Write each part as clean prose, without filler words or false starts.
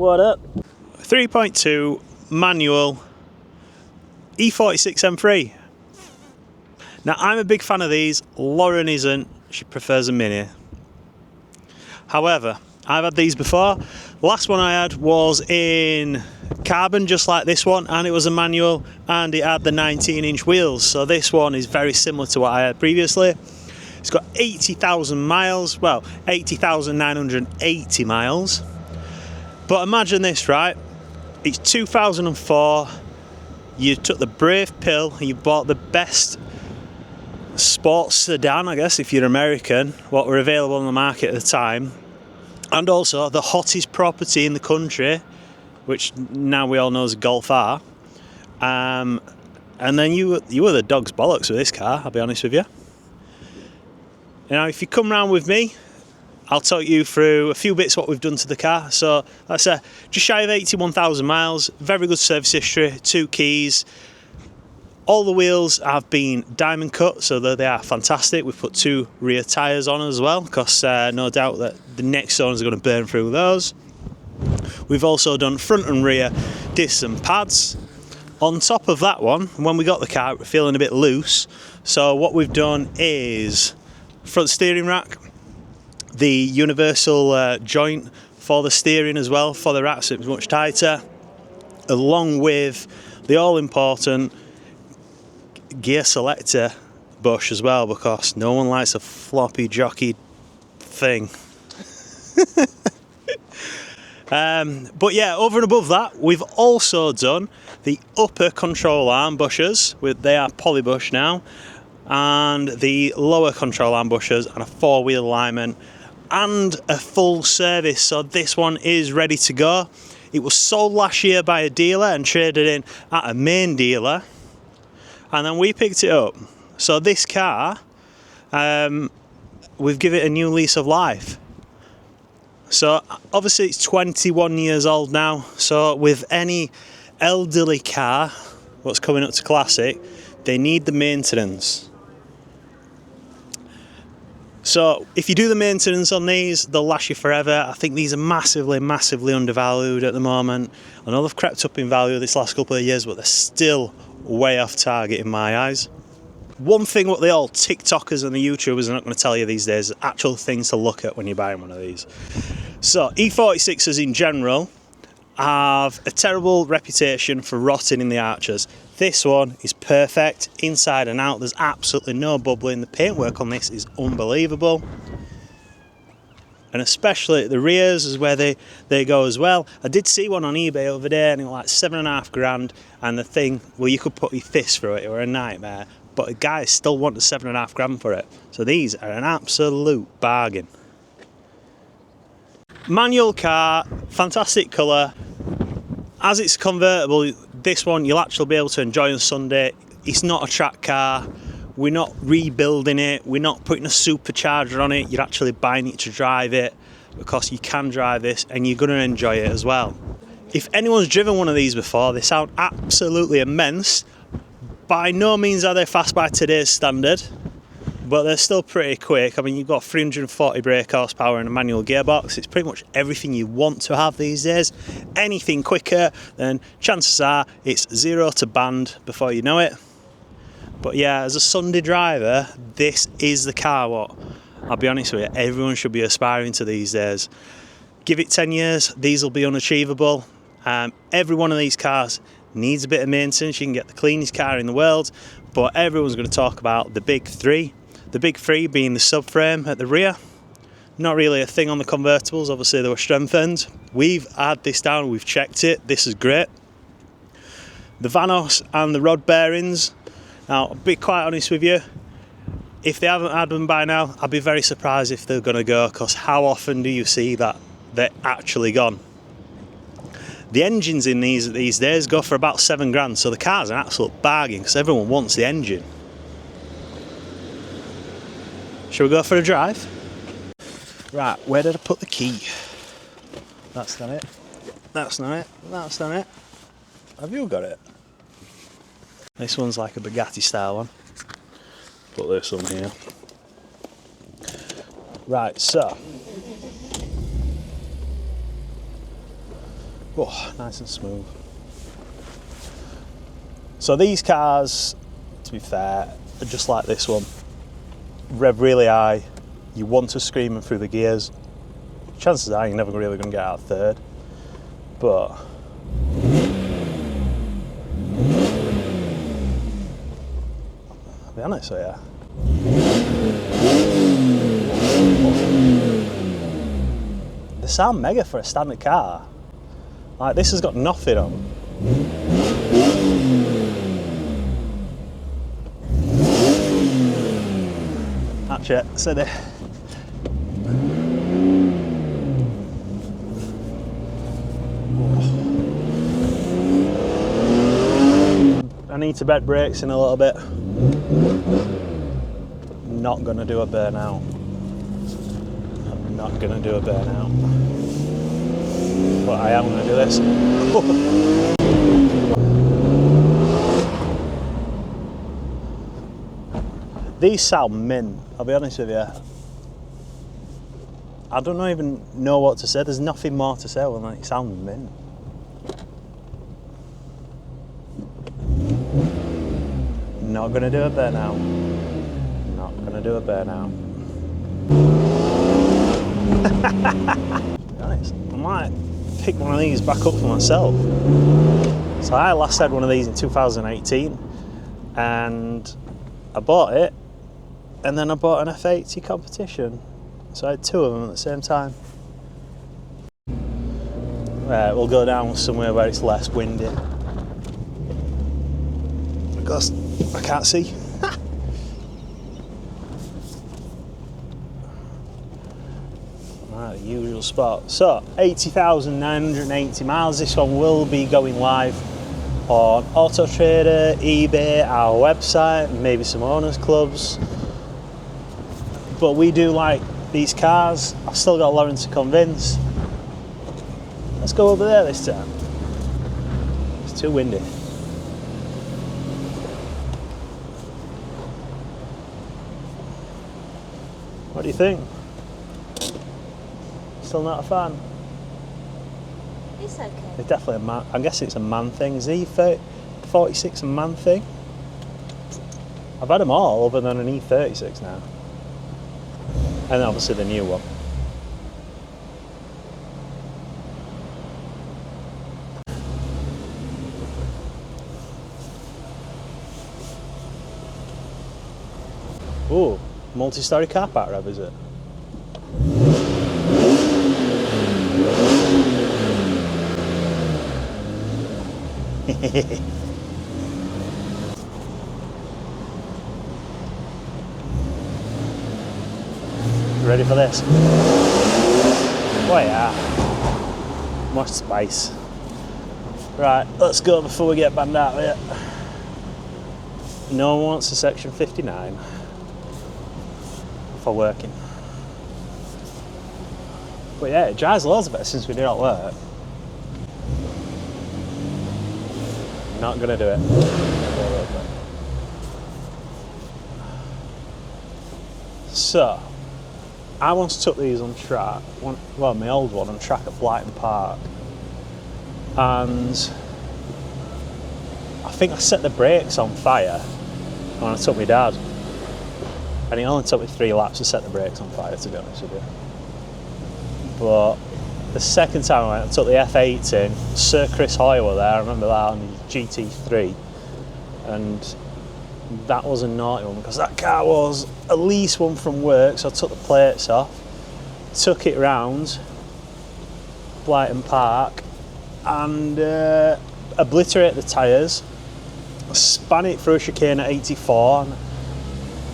What up? 3.2 manual E46 M3. Now I'm a big fan of these. Lauren isn't. She prefers a Mini. However, I've had these before. Last one I had was in carbon, just like this one, and it was a manual, and it had the 19-inch wheels. So this one is very similar to what I had previously. It's got 80,000 miles, well, 80,980 miles. But imagine this, right? It's 2004. You took the brave pill and you bought the best sports sedan, I guess, if you're American, what were available on the market at the time, and also the hottest property in the country, which now we all know is a Golf R. And then you were the dog's bollocks with this car, I'll be honest with you. Now, if you come round with me, I'll talk you through a few bits what we've done to the car. So, like I said, just shy of 81,000 miles, very good service history, 2 keys. All the wheels have been diamond cut, so they are fantastic. We've put 2 rear tyres on as well, because no doubt that the next owners are going to burn through those. We've also done front and rear discs and pads. On top of that one, when we got the car, we're feeling a bit loose. So what we've done is front steering rack, the universal joint for the steering as well, for the rack, so it's much tighter, along with the all-important gear selector bush as well, because no one likes a floppy jockey thing. But yeah, over and above that, we've also done the upper control arm bushers. They are polybush now, and the lower control arm bushers, and a 4-wheel alignment, and a full service. So this one is ready to go. It was sold last year by a dealer and traded in at a main dealer, and then we picked it up. So this car, we've given it a new lease of life. So obviously it's 21 years old now, so with any elderly car what's coming up to classic, they need the maintenance. So if you do the maintenance on these, they'll last you forever. I think these are massively undervalued at the moment. I know they've crept up in value this last couple of years, but they're still way off target in my eyes. One thing what the old TikTokers and the YouTubers are not going to tell you these days is actual things to look at when you're buying one of these. So E46s in general have a terrible reputation for rotting in the arches. This one is perfect inside and out. There's absolutely no bubbling. The paintwork on this is unbelievable, and especially at the rears is where they go as well. I did see one on eBay over there, and it was like $7.5 grand, and the thing, well, you could put your fist through it. It were a nightmare, but the guys still wanted $7.5 grand for it. So these are an absolute bargain. Manual car, fantastic colour. As it's convertible, this one you'll actually be able to enjoy on Sunday. It's not a track car. We're not rebuilding it. We're not putting a supercharger on it. You're actually buying it to drive it, because you can drive this and you're going to enjoy it as well. If anyone's driven one of these before, they sound absolutely immense. By no means are they fast by today's standard, but they're still pretty quick. I mean, you've got 340 brake horsepower and a manual gearbox. It's pretty much everything you want to have these days. Anything quicker, then chances are it's 0 to banned before you know it. But yeah, as a Sunday driver, this is the car what, I'll be honest with you, everyone should be aspiring to these days. Give it 10 years, these will be unachievable. Every one of these cars needs a bit of maintenance. You can get the cleanest car in the world, but everyone's going to talk about the big 3. The big 3 being the subframe at the rear. Not really a thing on the convertibles, obviously they were strengthened. We've had this down, we've checked it, this is great. The Vanos and the rod bearings, now I'll be quite honest with you, if they haven't had them by now, I'd be very surprised if they're going to go, because how often do you see that they're actually gone? The engines in these days go for about 7 grand, so the car's an absolute bargain because everyone wants the engine. Shall we go for a drive? Right, where did I put the key? That's not it. That's not it. That's not it. Have you got it? This one's like a Bugatti style one. Put this on here. Right, so Oh, nice and smooth. So these cars, to be fair, are just like this one. Rev really high, you want to scream them through the gears. Chances are you're never really going to get out of third. But I'll be honest with you. They sound mega for a standard car. Like, this has got nothing on. That's it, steady. I need to bed brakes in a little bit. Not gonna do a burnout. I'm not gonna do a burnout. But I am gonna do this. These sound mint, I'll be honest with you. I don't even know what to say. There's nothing more to say than that it sounds mint. Not gonna do a burnout. Not gonna do a burnout. To be honest, I might pick one of these back up for myself. So I last had one of these in 2018 and I bought it and then I bought an F80 competition. So I had two of them at the same time. Right, we'll go down somewhere where it's less windy. Because I can't see. Right, usual spot. So, 80,980 miles. This one will be going live on Auto Trader, eBay, our website, maybe some owners clubs. But we do like these cars. I've still got Lauren to convince. Let's go over there this time. It's too windy. What do you think? Still not a fan? It's okay. It's definitely a man. I guess it's a man thing. Is E46 a man thing? I've had them all other than an E36 now. And obviously the new one. Ooh, multi-story car park rev, is it? Ready for this? Oh yeah. Much spice. Right, let's go before we get banned out of it. No one wants a section 59 for working. But yeah, it drives loads better since we did all work. Not gonna do it. So, I once took these on track, well, my old one on track at Brighton Park, and I think I set the brakes on fire when I took my dad, and it only took me 3 laps to set the brakes on fire, to be honest with you. But the second time I went, I took the F80, Sir Chris Hoy were there, I remember that, on the GT3, and that was a naughty one because that car was at least one from work, so I took the plates off, took it round Brighton Park and obliterated the tyres, span it through a chicane at 84 and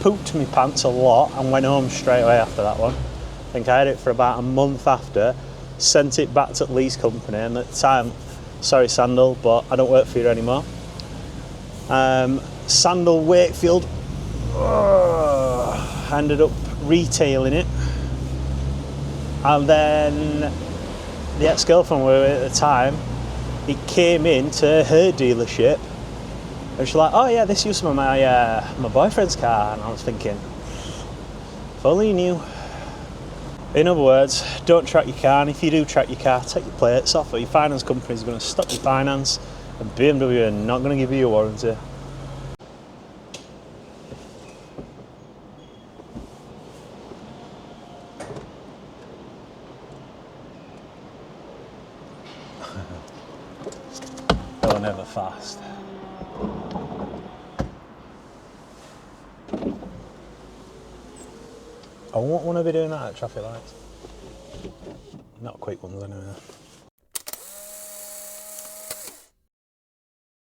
pooped my pants a lot and went home straight away after that one. I think I had it for about a month after, sent it back to the lease company, and at the time, sorry Sandal, but I don't work for you anymore. Sandal Wakefield ended up retailing it, and then the ex-girlfriend we were with at the time, it came into her dealership and she's like, oh yeah, this used to be my boyfriend's car, and I was thinking, if only you knew. In other words, don't track your car, and if you do track your car, take your plates off, or your finance company is going to stop your finance, and BMW are not going to give you a warranty. They're never fast. I won't want to be doing that at traffic lights. Not quick ones anyway.